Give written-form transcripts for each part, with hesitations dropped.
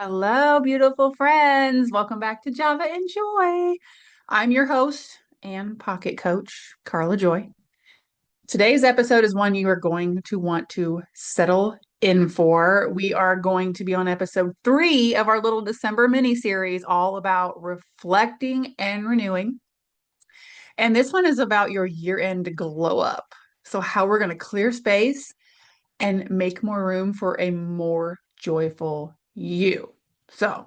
Hello, beautiful friends. Welcome back to Java and Joy. I'm your host and pocket coach, Carla Joy. Today's episode is one you are going to want to settle in for. We are going to be on episode 3 of our little December mini series, all about reflecting and renewing. And this one is about your year-end glow up. So, how we're going to clear space and make more room for a more joyful you. So,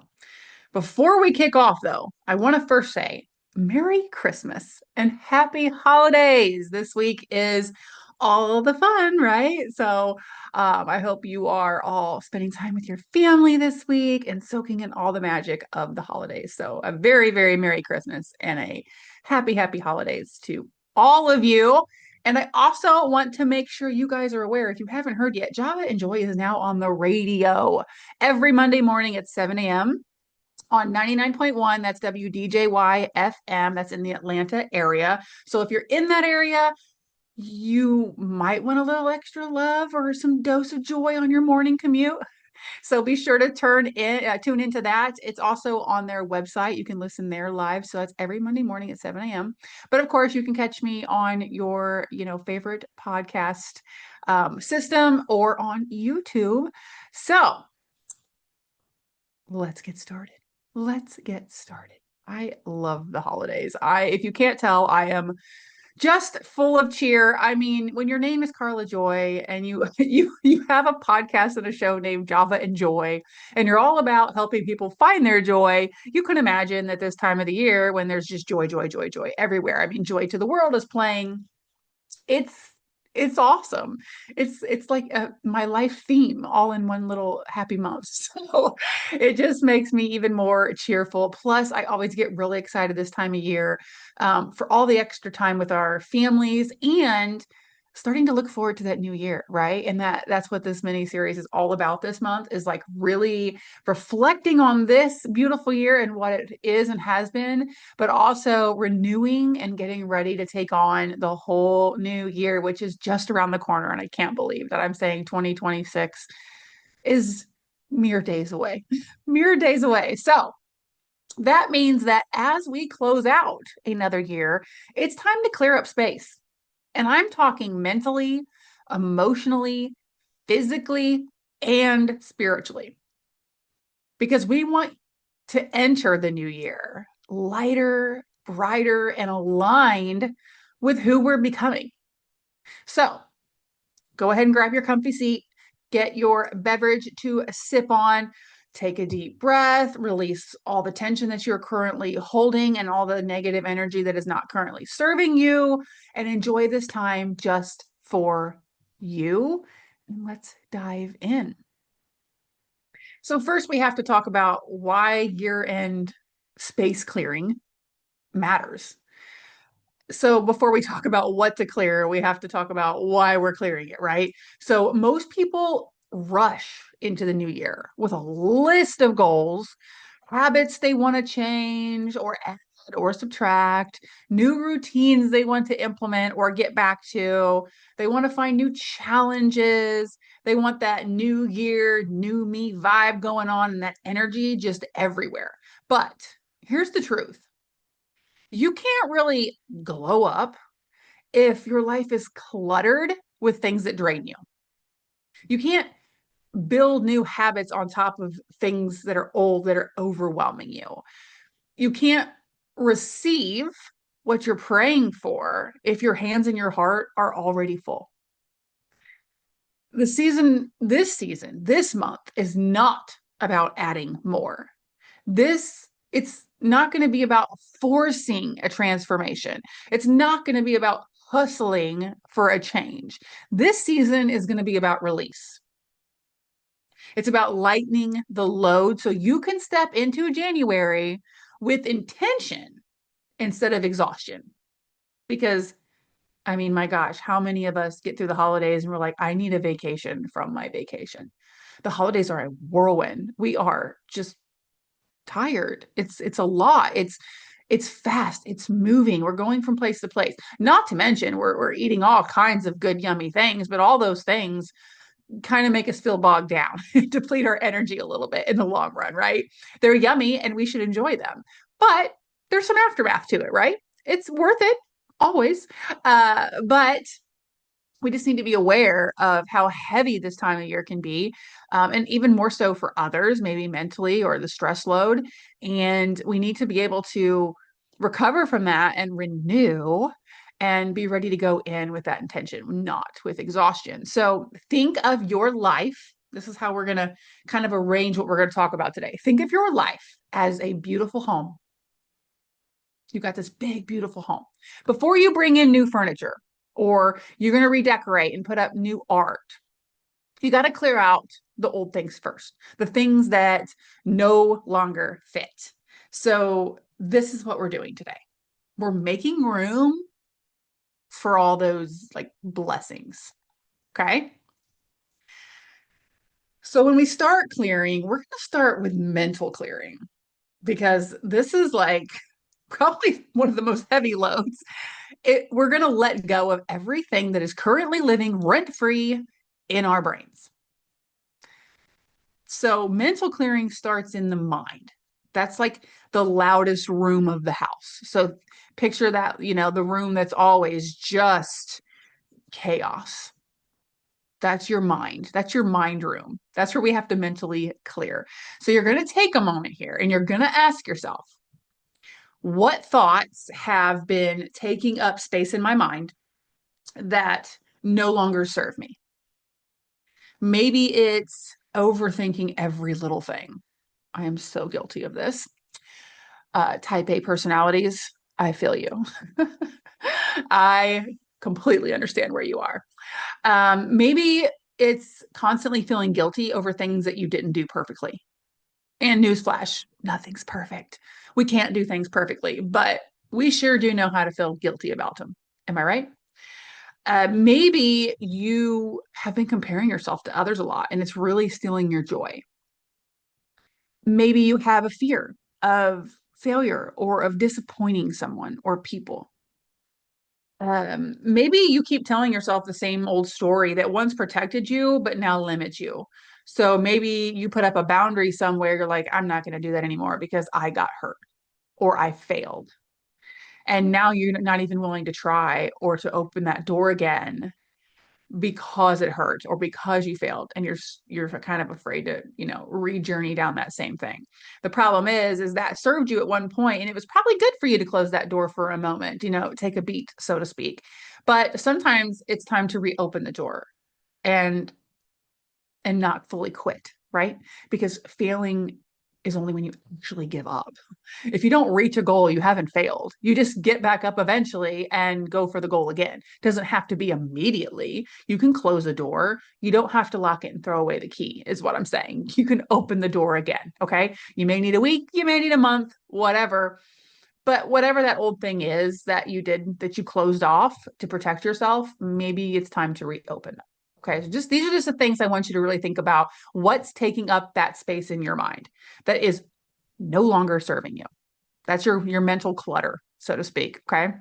before we kick off, though, I want to first say Merry Christmas and Happy Holidays. This week is all the fun, right? So I hope you are all spending time with your family this week and soaking in all the magic of the holidays. So a very, very Merry Christmas and a happy holidays to all of you. And I also want to make sure you guys are aware, if you haven't heard yet, Java and Joy is now on the radio every Monday morning at 7 a.m on 99.1. That's WDJY FM. That's in the Atlanta area. So if you're in that area, you might want a little extra love or some dose of joy on your morning commute. So be sure to tune into that. It's also on their website. You can listen there live. So that's every Monday morning at 7 a.m. But of course, you can catch me on your, favorite podcast system or on YouTube. So let's get started. Let's get started. I love the holidays. If you can't tell, I am just full of cheer. I mean, when your name is Carla Joy and you you have a podcast and a show named Java and Joy, and you're all about helping people find their joy, you can imagine that this time of the year when there's just joy everywhere. I mean, Joy to the World is playing. It's it's awesome. It's like my life theme all in one little happy month. So it just makes me even more cheerful. Plus, I always get really excited this time of year for all the extra time with our families and starting to look forward to that new year, right? And that's what this mini series is all about this month is like really reflecting on this beautiful year and what it is and has been, but also renewing and getting ready to take on the whole new year, which is just around the corner. And I can't believe that I'm saying 2026 is mere days away, mere days away. So that means that as we close out another year, it's time to clear up space. And I'm talking mentally, emotionally, physically, and spiritually, because we want to enter the new year lighter, brighter, and aligned with who we're becoming. So go ahead and grab your comfy seat, get your beverage to sip on, take a deep breath, release all the tension that you're currently holding and all the negative energy that is not currently serving you, and enjoy this time just for you. And let's dive in. So, first, we have to talk about why year end space clearing matters. So, before we talk about what to clear, we have to talk about why we're clearing it, right? So, most people rush into the new year with a list of goals, habits they want to change or add or subtract, new routines they want to implement or get back to. They want to find new challenges. They want that new year, new me vibe going on and that energy just everywhere. But here's the truth: you can't really glow up if your life is cluttered with things that drain you. You can't build new habits on top of things that are old, that are overwhelming you. You can't receive what you're praying for if your hands and your heart are already full. This month is not about adding more. It's not going to be about forcing a transformation. It's not going to be about hustling for a change. This season is going to be about release. It's about lightening the load so you can step into January with intention instead of exhaustion. Because, I mean, my gosh, how many of us get through the holidays and we're like, I need a vacation from my vacation? The holidays are a whirlwind. We are just tired. It's a lot. It's fast. It's moving. We're going from place to place. Not to mention we're eating all kinds of good, yummy things, but all those things kind of make us feel bogged down, deplete our energy a little bit in the long run, right? They're yummy and we should enjoy them. But there's some aftermath to it, right? It's worth it always. But we just need to be aware of how heavy this time of year can be, and even more so for others, maybe mentally or the stress load. And we need to be able to recover from that and renew and be ready to go in with that intention, not with exhaustion. So think of your life. This is how we're going to kind of arrange what we're going to talk about today. Think of your life as a beautiful home. You've got this big, beautiful home. Before you bring in new furniture or you're going to redecorate and put up new art, you got to clear out the old things first, the things that no longer fit. So, this is what we're doing today. We're making room for all those like blessings. Okay. So, when we start clearing, we're going to start with mental clearing because this is like probably one of the most heavy loads. We're going to let go of everything that is currently living rent free in our brains. So mental clearing starts in the mind. That's like the loudest room of the house. So picture that, the room that's always just chaos. That's your mind. That's your mind room. That's where we have to mentally clear. So you're going to take a moment here and you're going to ask yourself, what thoughts have been taking up space in my mind that no longer serve me? Maybe it's overthinking every little thing. I am so guilty of this. Type A personalities, I feel you. I completely understand where you are. Maybe it's constantly feeling guilty over things that you didn't do perfectly. And newsflash, nothing's perfect. We can't do things perfectly, but we sure do know how to feel guilty about them. Am I right? Maybe you have been comparing yourself to others a lot and it's really stealing your joy. Maybe you have a fear of failure or of disappointing someone or people. Maybe you keep telling yourself the same old story that once protected you, but now limits you. So maybe you put up a boundary somewhere, you're like, I'm not going to do that anymore because I got hurt or I failed. And now you're not even willing to try or to open that door again because it hurt or because you failed and you're kind of afraid to re-journey down that same thing. The problem is that served you at one point and it was probably good for you to close that door for a moment, take a beat, so to speak, but sometimes it's time to reopen the door and not fully quit, right? Because failing is only when you actually give up. If you don't reach a goal, you haven't failed. You just get back up eventually and go for the goal again. It doesn't have to be immediately. You can close a door. You don't have to lock it and throw away the key, is what I'm saying. You can open the door again. Okay. You may need a week, you may need a month, whatever. But whatever that old thing is that you did, that you closed off to protect yourself, maybe it's time to reopen them. Okay, so these are just the things I want you to really think about. What's taking up that space in your mind that is no longer serving you? That's your mental clutter, so to speak. Okay.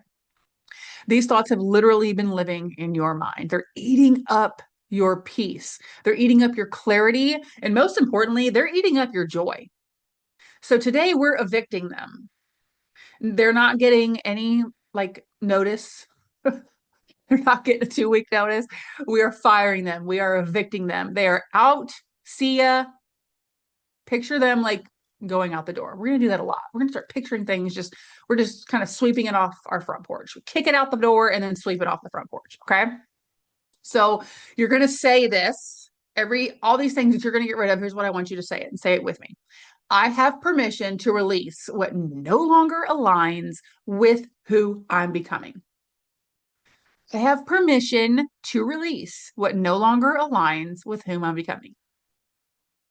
These thoughts have literally been living in your mind. They're eating up your peace. They're eating up your clarity. And most importantly, they're eating up your joy. So today we're evicting them. They're not getting any like notice. They're not getting a 2 week notice. We are firing them. We are evicting them. They are out. See ya. Picture them like going out the door. We're going to do that a lot. We're going to start picturing things we're just kind of sweeping it off our front porch. We kick it out the door and then sweep it off the front porch. Okay. So you're going to say this all these things that you're going to get rid of. Here's what I want you to say it and say it with me. I have permission to release what no longer aligns with who I'm becoming. I have permission to release what no longer aligns with whom I'm becoming.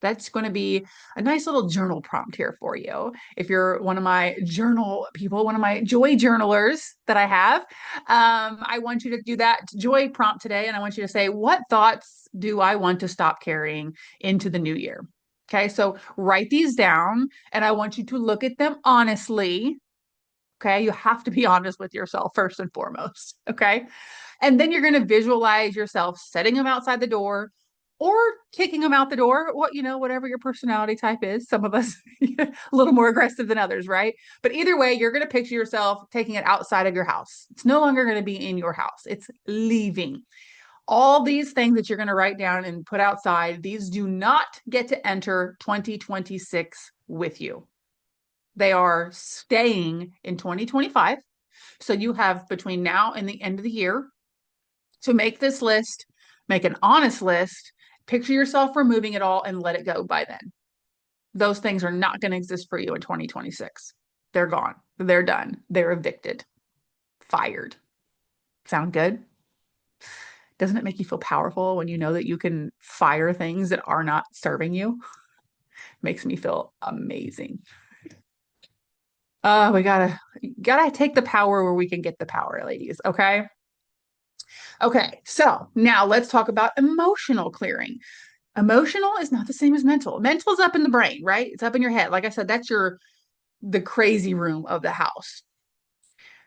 That's going to be a nice little journal prompt here for you. If you're one of my journal people, one of my joy journalers that I have, I want you to do that joy prompt today. And I want you to say, what thoughts do I want to stop carrying into the new year? Okay, so write these down and I want you to look at them honestly. Okay, you have to be honest with yourself first and foremost. Okay, and then you're going to visualize yourself setting them outside the door or kicking them out the door. What, whatever your personality type is. Some of us a little more aggressive than others, right? But either way, you're going to picture yourself taking it outside of your house. It's no longer going to be in your house. It's leaving. All these things that you're going to write down and put outside, these do not get to enter 2026 with you. They are staying in 2025. So you have between now and the end of the year to make this list, make an honest list, picture yourself removing it all and let it go by then. Those things are not going to exist for you in 2026. They're gone. They're done. They're evicted, fired. Sound good? Doesn't it make you feel powerful when you know that you can fire things that are not serving you? Makes me feel amazing. We gotta take the power where we can get the power, ladies. Okay. Okay. So now let's talk about emotional clearing. Emotional is not the same as mental. Mental is up in the brain, right? It's up in your head. Like I said, that's the crazy room of the house.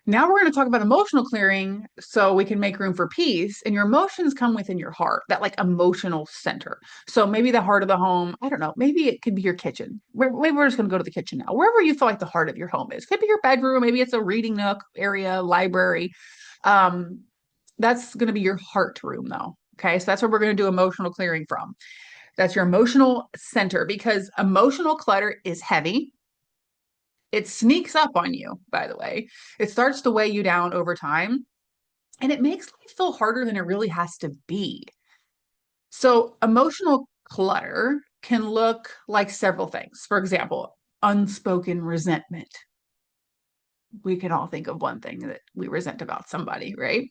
Now we're going to talk about emotional clearing so we can make room for peace. And your emotions come within your heart, that like emotional center. So maybe the heart of the home, I don't know, maybe it could be your kitchen. Maybe we're just going to go to the kitchen now. Wherever you feel like the heart of your home is. Could be your bedroom, maybe it's a reading nook area, library. Um, that's going to be your heart room though. Okay, so that's where we're going to do emotional clearing from. That's your emotional center because emotional clutter is heavy. It sneaks up on you, by the way. It starts to weigh you down over time, and it makes life feel harder than it really has to be. So, emotional clutter can look like several things. For example, unspoken resentment. We can all think of one thing that we resent about somebody, right?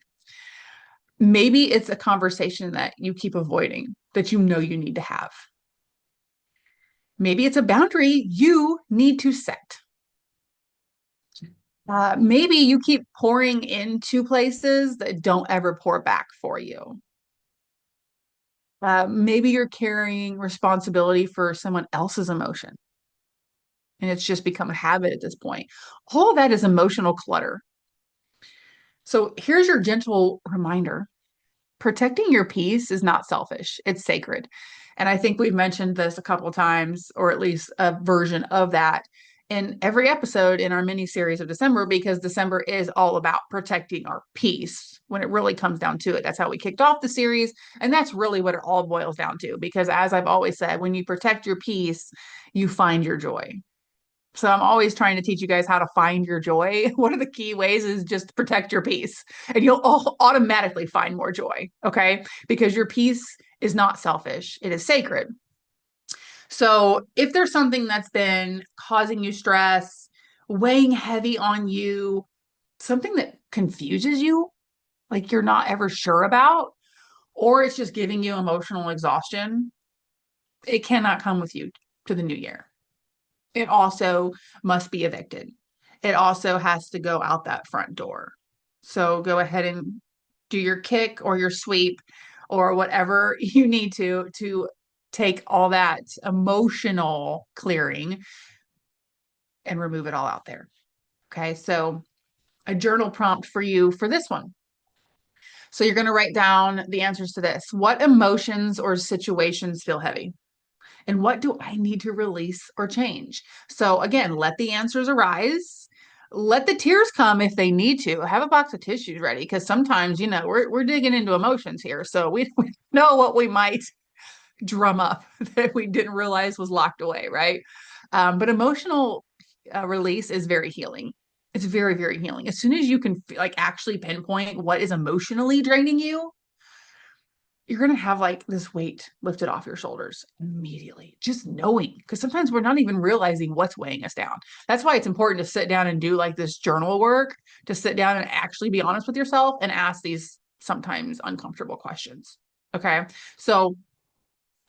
Maybe it's a conversation that you keep avoiding that you know you need to have. Maybe it's a boundary you need to set. Maybe you keep pouring into places that don't ever pour back for you. Maybe you're carrying responsibility for someone else's emotion, and it's just become a habit at this point. All of that is emotional clutter. So here's your gentle reminder. Protecting your peace is not selfish, it's sacred. And I think we've mentioned this a couple of times, or at least a version of that in every episode in our mini series of December, because December is all about protecting our peace when it really comes down to it. That's how we kicked off the series. And that's really what it all boils down to. Because as I've always said, when you protect your peace, you find your joy. So I'm always trying to teach you guys how to find your joy. One of the key ways is just protect your peace and you'll automatically find more joy. Okay. Because your peace is not selfish. It is sacred. So if there's something that's been causing you stress, weighing heavy on you, something that confuses you, like you're not ever sure about, or it's just giving you emotional exhaustion, it cannot come with you to the new year. It also must be evicted. It also has to go out that front door. So go ahead and do your kick or your sweep or whatever you need to take all that emotional clearing and remove it all out there. Okay. So a journal prompt for you for this one. So you're going to write down the answers to this. What emotions or situations feel heavy? And what do I need to release or change? So again, let the answers arise. Let the tears come if they need to. Have a box of tissues ready because sometimes, we're digging into emotions here. So we know what we might drum up that we didn't realize was locked away, right? But emotional release is very healing. It's very, very healing. As soon as you can like actually pinpoint what is emotionally draining you, you're going to have like this weight lifted off your shoulders immediately, just knowing. Because sometimes we're not even realizing what's weighing us down. That's why it's important to sit down and do like this journal work, to sit down and actually be honest with yourself and ask these sometimes uncomfortable questions. Okay. So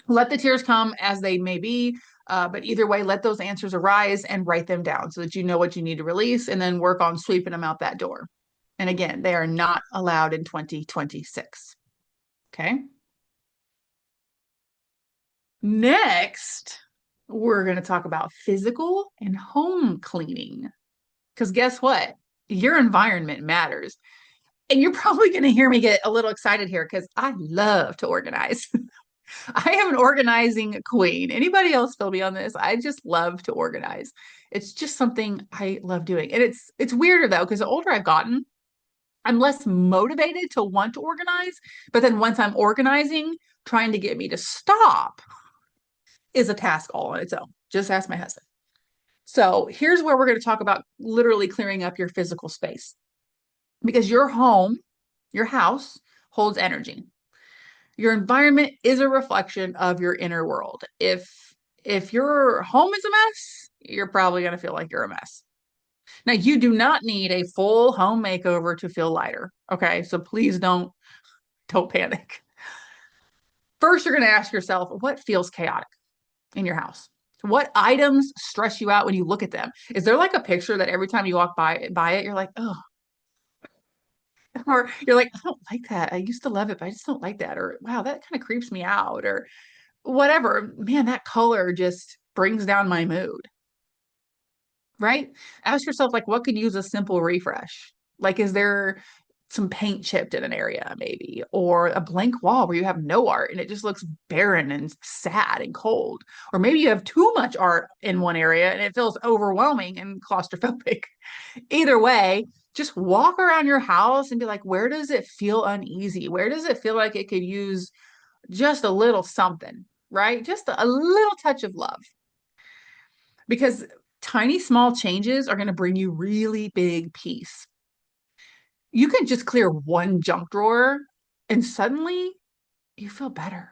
let the tears come as they may be. But either way, let those answers arise and write them down so that you know what you need to release and then work on sweeping them out that door. And again, they are not allowed in 2026. Okay. Next, we're going to talk about physical and home cleaning. Because guess what? Your environment matters. And you're probably going to hear me get a little excited here because I love to organize. I am an organizing queen. Anybody else feel me on this? I just love to organize. It's just something I love doing. And it's weirder though, because the older I've gotten, I'm less motivated to want to organize. But then once I'm organizing, trying to get me to stop is a task all on its own. Just ask my husband. So here's where we're going to talk about literally clearing up your physical space because your home, your house holds energy. Your environment is a reflection of your inner world. If your home is a mess, you're probably going to feel like you're a mess. Now, you do not need a full home makeover to feel lighter. Okay. So please don't panic. First, you're going to ask yourself, what feels chaotic in your house? What items stress you out when you look at them? Is there like a picture that every time you walk by it, you're like, oh, or you're like, I don't like that. I used to love it, but I just don't like that. Or wow, that kind of creeps me out. Or whatever. Man, that color just brings down my mood, right? Ask yourself, like, what could use a simple refresh? Like, is there some paint chipped in an area, maybe, or a blank wall where you have no art and it just looks barren and sad and cold? Or maybe you have too much art in one area and it feels overwhelming and claustrophobic. Either way, just walk around your house and be like, where does it feel uneasy? Where does it feel like it could use just a little something, right? Just a little touch of love. Because tiny, small changes are going to bring you really big peace. You can just clear one junk drawer and suddenly you feel better.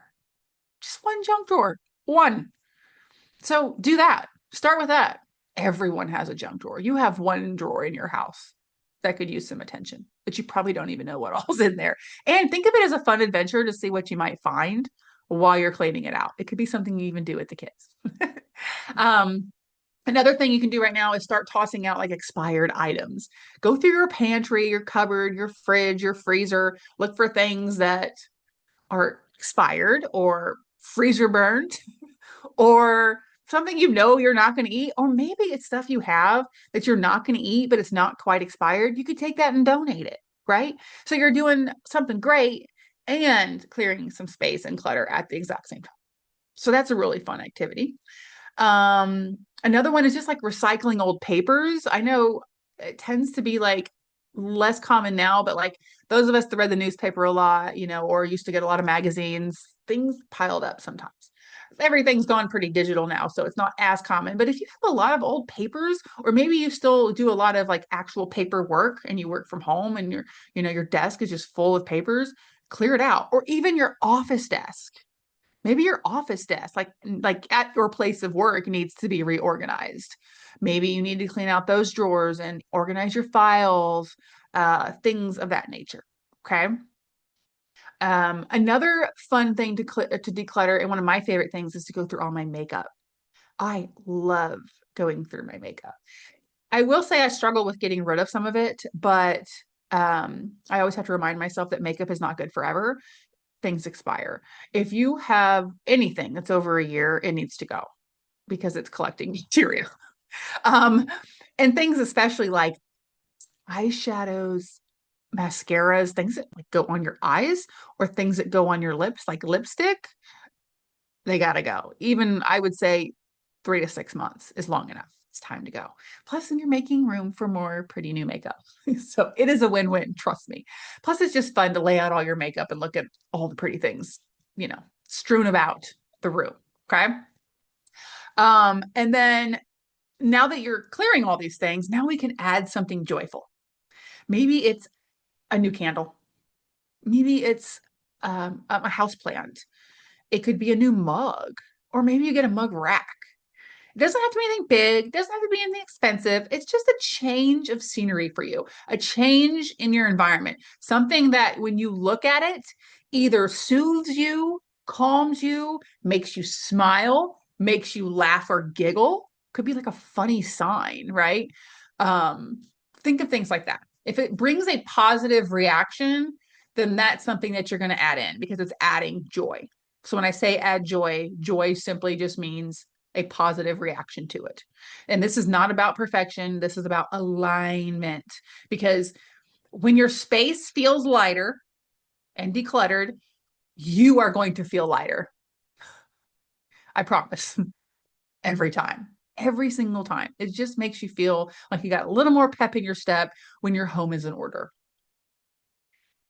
Just one junk drawer, one. So do that. Start with that. Everyone has a junk drawer. You have one drawer in your house that could use some attention, but you probably don't even know what all's in there. And think of it as a fun adventure to see what you might find while you're cleaning it out. It could be something you even do with the kids. um, Another thing you can do right now is start tossing out like expired items. Go through your pantry, your cupboard, your fridge, your freezer. Look for things that are expired or freezer burned or something you know you're not going to eat. Or maybe it's stuff you have that you're not going to eat, but it's not quite expired. You could take that and donate it, right? So you're doing something great and clearing some space and clutter at the exact same time. So that's a really fun activity. Another one is just like recycling old papers. I know it tends to be like less common now, but like those of us that read the newspaper a lot, or used to get a lot of magazines, things piled up sometimes. Everything's gone pretty digital now, so it's not as common. But if you have a lot of old papers, or maybe you still do a lot of like actual paper work and you work from home and your desk is just full of papers, clear it out. Or even your office desk. Maybe your office desk, like at your place of work, needs to be reorganized. Maybe you need to clean out those drawers and organize your files, things of that nature. Okay. Another fun thing to declutter, and one of my favorite things is to go through all my makeup. I love going through my makeup. I will say I struggle with getting rid of some of it, but I always have to remind myself that makeup is not good forever. Things expire. If you have anything that's over a year, it needs to go because it's collecting material. Um, and things especially like eyeshadows, mascaras, things that like go on your eyes or things that go on your lips, like lipstick, they gotta go. Even I would say 3 to 6 months is long enough. It's time to go. Plus, then you're making room for more pretty new makeup. So it is a win-win, trust me. Plus, it's just fun to lay out all your makeup and look at all the pretty things, strewn about the room. Okay. And then now that you're clearing all these things, now we can add something joyful. Maybe it's a new candle. Maybe it's a house plant. It could be a new mug, or maybe you get a mug rack. It doesn't have to be anything big. It doesn't have to be anything expensive. It's just a change of scenery for you, a change in your environment, something that when you look at it, either soothes you, calms you, makes you smile, makes you laugh or giggle. Could be like a funny sign, right? Um, think of things like that. If it brings a positive reaction, then that's something that you're going to add in because it's adding joy. So when I say add joy, joy simply just means a positive reaction to it. And this is not about perfection. This is about alignment because when your space feels lighter and decluttered, you are going to feel lighter. I promise. Every time. Every single time. It just makes you feel like you got a little more pep in your step when your home is in order.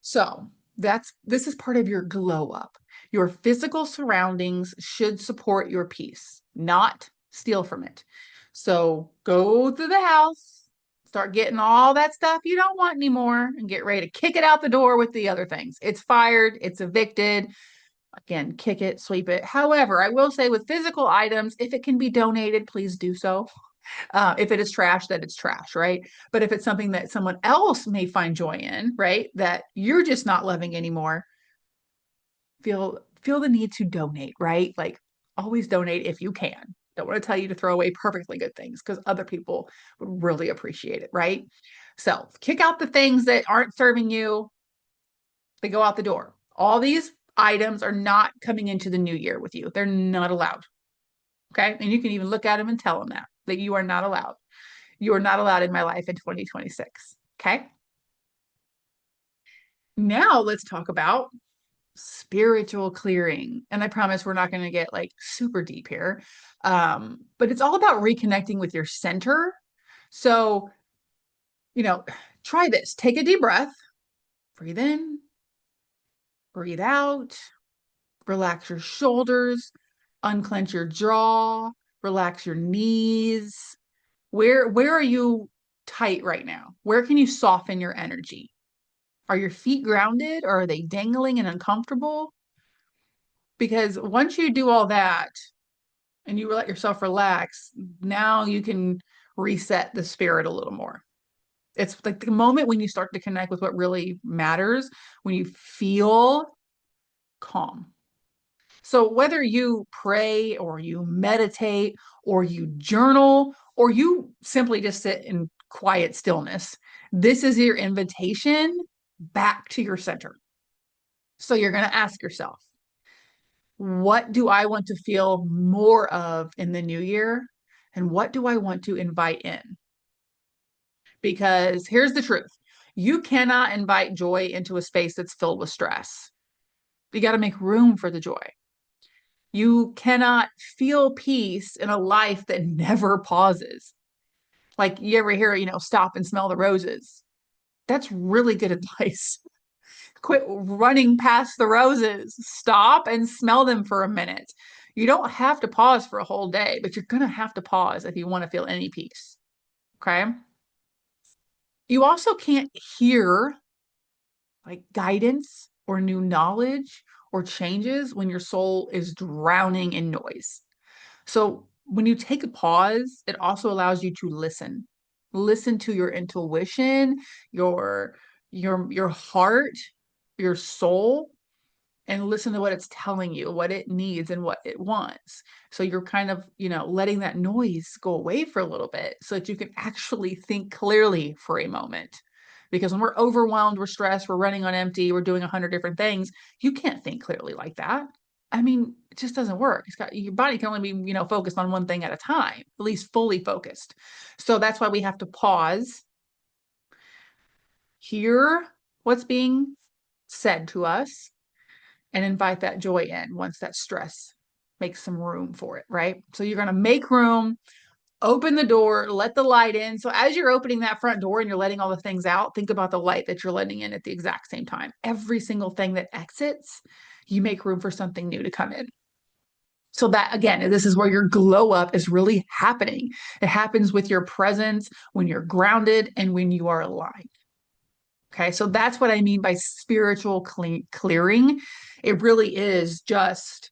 So that's this is part of your glow up. Your physical surroundings should support your peace, not steal from it. So go through the house, start getting all that stuff you don't want anymore, and get ready to kick it out the door with the other things. It's fired, it's evicted. Again, kick it, sweep it. However, I will say with physical items, if it can be donated, please do so. If it is trash, then it's trash, right? But if it's something that someone else may find joy in, right, that you're just not loving anymore, feel the need to donate, right? Like always donate if you can. Don't want to tell you to throw away perfectly good things because other people would really appreciate it, right? So kick out the things that aren't serving you. They go out the door. All these items are not coming into the new year with you. They're not allowed. Okay. And you can even look at them and tell them that you are not allowed. You are not allowed in my life in 2026. Okay. Now let's talk about spiritual clearing. And I promise we're not going to get like super deep here. But it's all about reconnecting with your center. So, you know, try this. Take a deep breath, breathe in, breathe out, relax your shoulders, unclench your jaw, relax your knees. Where are you tight right now? Where can you soften your energy? Are your feet grounded or are they dangling and uncomfortable? Because once you do all that and you let yourself relax, now you can reset the spirit a little more. It's like the moment when you start to connect with what really matters, when you feel calm. So whether you pray or you meditate or you journal or you simply just sit in quiet stillness, this is your invitation back to your center. So you're going to ask yourself, what do I want to feel more of in the new year? And what do I want to invite in? Because here's the truth. You cannot invite joy into a space that's filled with stress. You got to make room for the joy. You cannot feel peace in a life that never pauses. Like you ever hear, stop and smell the roses. That's really good advice. Quit running past the roses. Stop and smell them for a minute. You don't have to pause for a whole day, but you're going to have to pause if you want to feel any peace. Okay. You also can't hear like guidance or new knowledge or changes when your soul is drowning in noise. So when you take a pause, it also allows you to listen. Listen to your intuition, your your heart, your soul, and listen to what it's telling you, what it needs and what it wants. So you're kind of, letting that noise go away for a little bit so that you can actually think clearly for a moment. Because when we're overwhelmed, we're stressed, we're running on empty, we're doing 100 different things, you can't think clearly like that. I mean, it just doesn't work. It's got your body can only be, focused on one thing at a time, at least fully focused. So that's why we have to pause, hear what's being said to us, and invite that joy in once that stress makes some room for it, right? So you're going to make room, open the door, let the light in. So as you're opening that front door and you're letting all the things out, think about the light that you're letting in at the exact same time. Every single thing that exits, you make room for something new to come in. So that again, this is where your glow up is really happening. It happens with your presence when you're grounded and when you are aligned. Okay, so that's what I mean by spiritual clearing. It really is just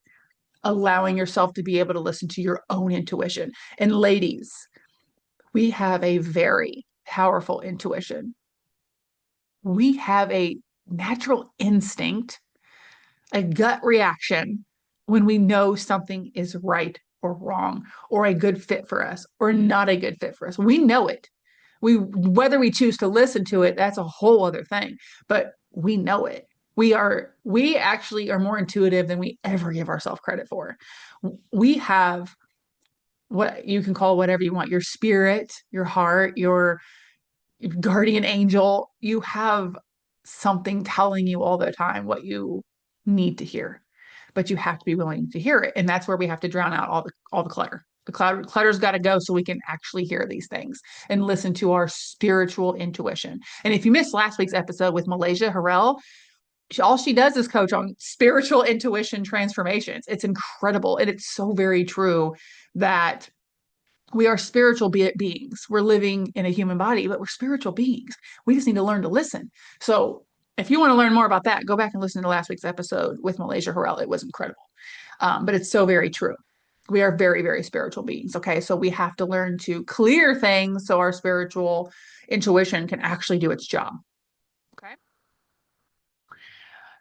allowing yourself to be able to listen to your own intuition. And ladies, we have a very powerful intuition. We have a natural instinct, a gut reaction when we know something is right or wrong, or a good fit for us, or not a good fit for us. We know it. Whether we choose to listen to it, that's a whole other thing. But we know it. We actually are more intuitive than we ever give ourselves credit for. We have what you can call whatever you want, your spirit, your heart, your guardian angel. You have something telling you all the time what you need to hear. but you have to be willing to hear it. And that's where we have to drown out all the clutter. Clutter's got to go so we can actually hear these things and listen to our spiritual intuition. And if you missed last week's episode with Malaysia Harrell, all she does is coach on spiritual intuition transformations. It's incredible. And it's so very true that we are spiritual beings. We're living in a human body, but we're spiritual beings. We just need to learn to listen. So if you want to learn more about that, go back and listen to last week's episode with Malaysia Harrell. It was incredible. But it's so very true. We are very, very spiritual beings. Okay. So we have to learn to clear things so our spiritual intuition can actually do its job. Okay.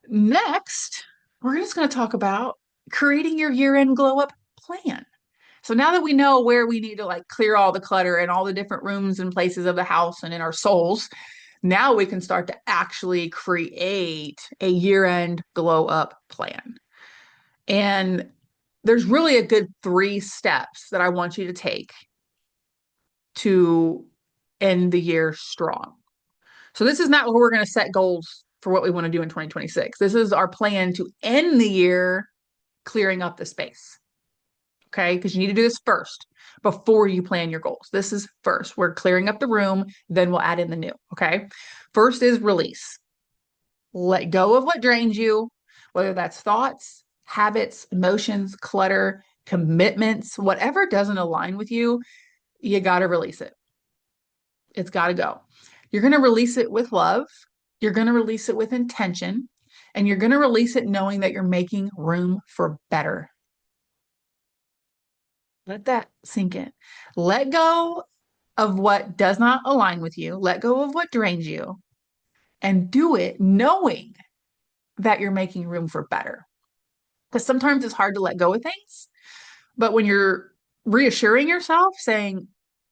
Next, we're just going to talk about creating your year-end glow up plan. So now that we know where we need to like clear all the clutter and all the different rooms and places of the house and in our souls, now we can start to actually create a year-end glow up plan. And there's really a good 3 steps that I want you to take to end the year strong. So this is not where we're going to set goals for what we want to do in 2026. This is our plan to end the year clearing up the space. Okay, because you need to do this first before you plan your goals. This is first. We're clearing up the room, then we'll add in the new. Okay, first is release. Let go of what drains you, whether that's thoughts, habits, emotions, clutter, commitments, whatever doesn't align with you, you got to release it. It's got to go. You're going to release it with love. You're going to release it with intention. And you're going to release it knowing that you're making room for better. Let that sink in. Let go of what does not align with you. Let go of what drains you. And do it knowing that you're making room for better. Because sometimes it's hard to let go of things. But when you're reassuring yourself, saying,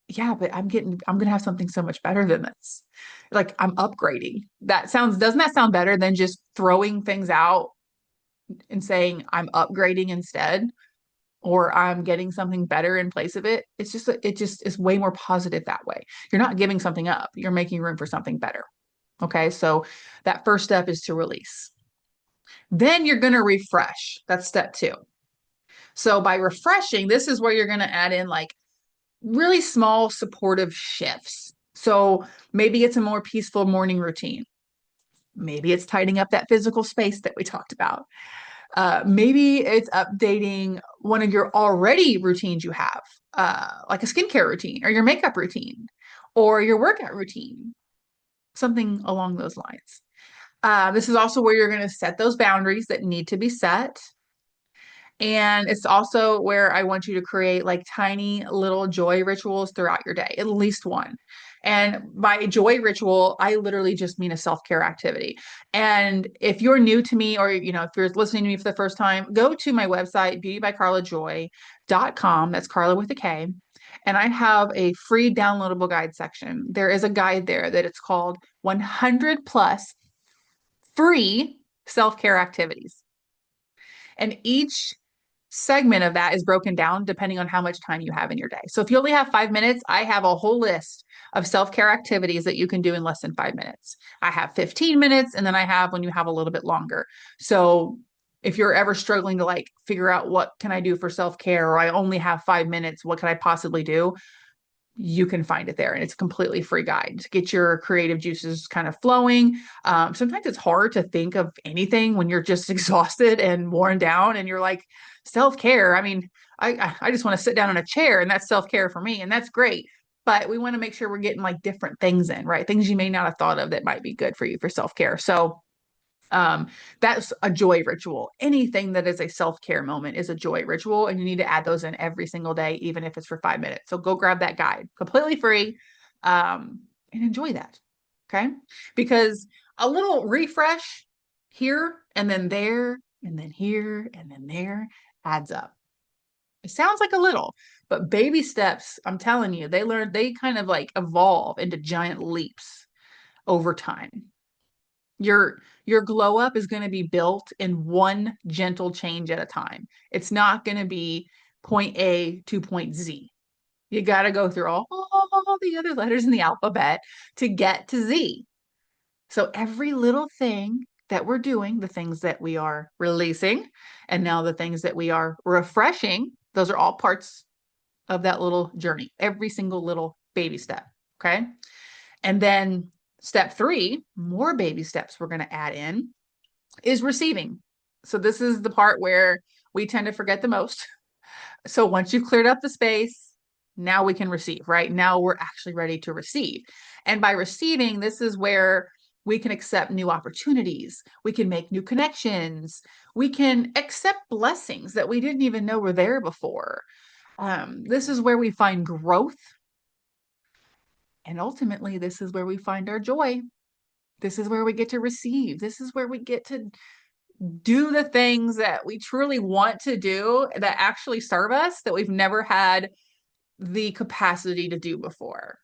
yeah, but I'm going to have something so much better than this. Like I'm upgrading. Doesn't that sound better than just throwing things out and saying I'm upgrading instead? Or I'm getting something better in place of it. It just is way more positive that way. You're not giving something up. You're making room for something better. Okay. So that first step is to release. Then you're going to refresh. That's step 2. So by refreshing, this is where you're going to add in like really small supportive shifts. So maybe it's a more peaceful morning routine. Maybe it's tidying up that physical space that we talked about. Maybe it's updating one of your already routines you have, like a skincare routine or your makeup routine or your workout routine, something along those lines. This is also where you're going to set those boundaries that need to be set. And it's also where I want you to create like tiny little joy rituals throughout your day, at least one. And by joy ritual, I literally just mean a self-care activity. And if you're new to me or if you're listening to me for the first time, go to my website, beautybycarlajoy.com. That's Carla with a K. And I have a free downloadable guide section. There is a guide there that it's called 100 plus free self-care activities. And each segment of that is broken down depending on how much time you have in your day. So if you only have 5 minutes, I have a whole list of self-care activities that you can do in less than 5 minutes. I have 15 minutes, and then I have when you have a little bit longer. So if you're ever struggling to like figure out what can I do for self-care, or I only have 5 minutes, what could I possibly do? You can find it there, and it's a completely free guide to get your creative juices kind of flowing. Sometimes it's hard to think of anything when you're just exhausted and worn down and you're like, self-care. I mean, I just want to sit down in a chair and that's self-care for me. And that's great. But we want to make sure we're getting like different things in, right? Things you may not have thought of that might be good for you for self-care. So that's a joy ritual. Anything that is a self-care moment is a joy ritual, and you need to add those in every single day, even if it's for 5 minutes. So go grab that guide, completely free, and enjoy that. Okay. Because a little refresh here and then there and then here and then there adds up. It sounds like a little, but baby steps, I'm telling you, they kind of like evolve into giant leaps over time. Your glow up is going to be built in one gentle change at a time. It's not going to be point A to point Z. You got to go through all the other letters in the alphabet to get to Z. So every little thing that we're doing, the things that we are releasing, and now the things that we are refreshing, those are all parts of that little journey, every single little baby step. Okay. And then step three, more baby steps we're going to add in is receiving. So this is the part where we tend to forget the most. So once you've cleared up the space, now we can receive, right? Now we're actually ready to receive. And by receiving, this is where we can accept new opportunities. We can make new connections. We can accept blessings that we didn't even know were there before. This is where we find growth. And ultimately, this is where we find our joy. This is where we get to receive. This is where we get to do the things that we truly want to do that actually serve us, that we've never had the capacity to do before,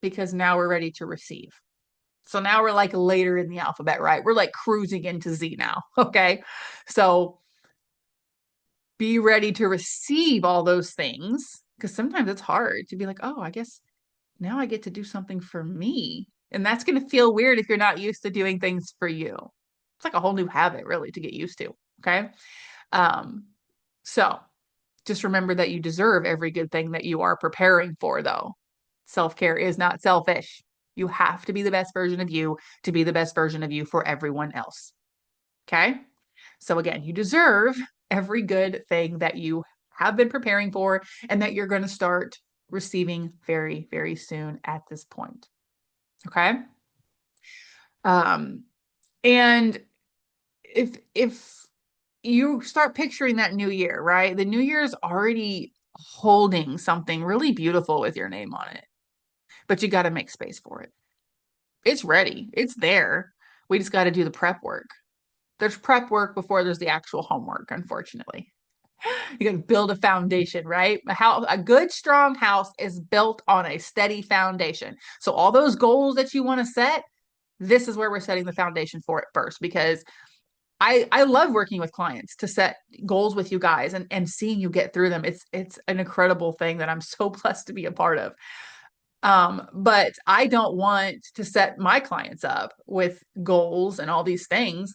because now we're ready to receive. So now we're like later in the alphabet, right? We're like cruising into Z now. Okay. So be ready to receive all those things, because sometimes it's hard to be like, oh, I guess now I get to do something for me. And that's going to feel weird if you're not used to doing things for you. It's like a whole new habit, really, to get used to. Okay. Um, so just remember that you deserve every good thing that you are preparing for, though. Self-care is not selfish. You have to be the best version of you to be the best version of you for everyone else. Okay. So again, you deserve every good thing that you have been preparing for and that you're going to start receiving very, very soon at this point. Okay. Um, and if you start picturing that new year, right? The new year is already holding something really beautiful with your name on it, but you got to make space for it. It's ready. It's there. We just got to do the prep work. There's prep work before there's the actual homework, unfortunately. You got to build a foundation, right? A good, strong house is built on a steady foundation. So all those goals that you want to set, this is where we're setting the foundation for it first, because I love working with clients to set goals with you guys and seeing you get through them. It's an incredible thing that I'm so blessed to be a part of. But I don't want to set my clients up with goals and all these things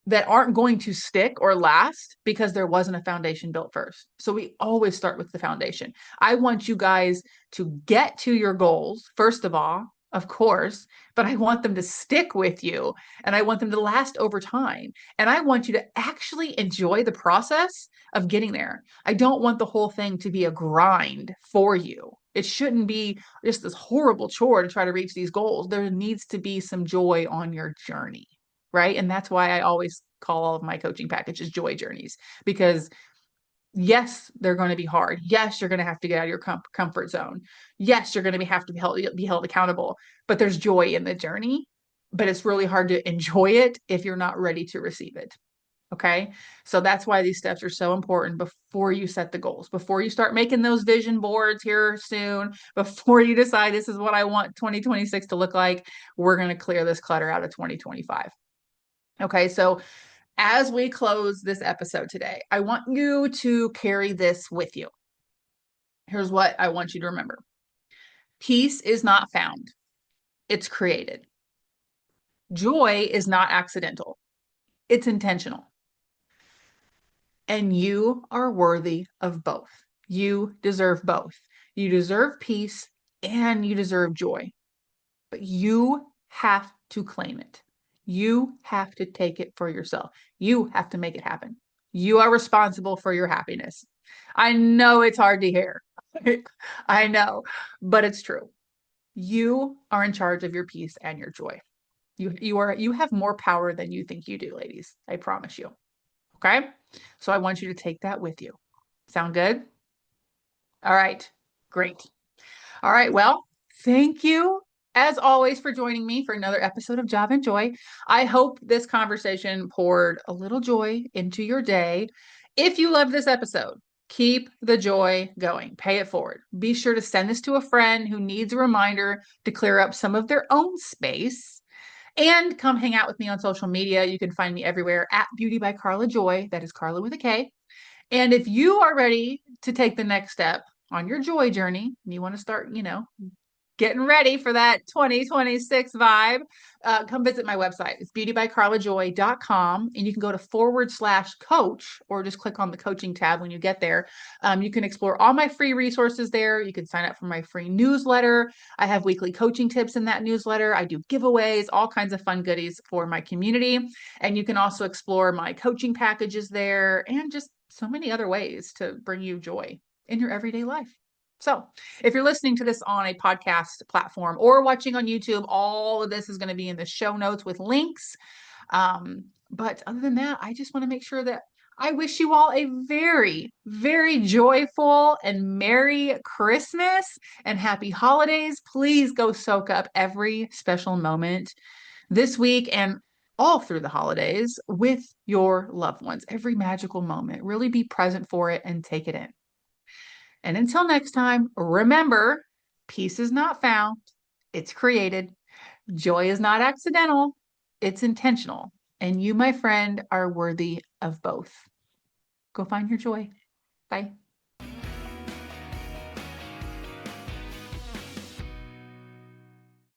that aren't going to stick or last because there wasn't a foundation built first. So we always start with the foundation. I want you guys to get to your goals, first of course, but I want them to stick with you and I want them to last over time. And I want you to actually enjoy the process of getting there. I don't want the whole thing to be a grind for you. It shouldn't be just this horrible chore to try to reach these goals. There needs to be some joy on your journey, right? And that's why I always call all of my coaching packages joy journeys, because yes, they're going to be hard. Yes, you're going to have to get out of your comfort zone. Yes, you're going to have to be held accountable, but there's joy in the journey. But it's really hard to enjoy it if you're not ready to receive it. Okay. So that's why these steps are so important before you set the goals, before you start making those vision boards here soon, before you decide this is what I want 2026 to look like. We're going to clear this clutter out of 2025. Okay. So as we close this episode today, I want you to carry this with you. Here's what I want you to remember. Peace is not found, it's created. Joy is not accidental, it's intentional. And you are worthy of both. You deserve both. You deserve peace and you deserve joy, but you have to claim it. You have to take it for yourself. You have to make it happen. You are responsible for your happiness. I know it's hard to hear. I know, but it's true. You are in charge of your peace and your joy. You have more power than you think you do, ladies. I promise you. Okay? So I want you to take that with you. Sound good? All right. Great. All right. Well, thank you as always for joining me for another episode of Job and Joy. I hope this conversation poured a little joy into your day. If you love this episode, keep the joy going. Pay it forward. Be sure to send this to a friend who needs a reminder to clear up some of their own space. And come hang out with me on social media. You can find me everywhere at Beauty by Carla Joy. That is Carla with a K. And if you are ready to take the next step on your joy journey, and you want to start, getting ready for that 2026 vibe, come visit my website. It's beautybycarlajoy.com. And you can go to /coach or just click on the coaching tab when you get there. You can explore all my free resources there. You can sign up for my free newsletter. I have weekly coaching tips in that newsletter. I do giveaways, all kinds of fun goodies for my community. And you can also explore my coaching packages there and just so many other ways to bring you joy in your everyday life. So, if you're listening to this on a podcast platform or watching on YouTube, all of this is going to be in the show notes with links. But other than that, I just want to make sure that I wish you all a very, very joyful and Merry Christmas and happy holidays. Please go soak up every special moment this week and all through the holidays with your loved ones. Every magical moment. Really be present for it and take it in. And until next time, remember, peace is not found, it's created. Joy is not accidental, it's intentional. And you, my friend, are worthy of both. Go find your joy. Bye.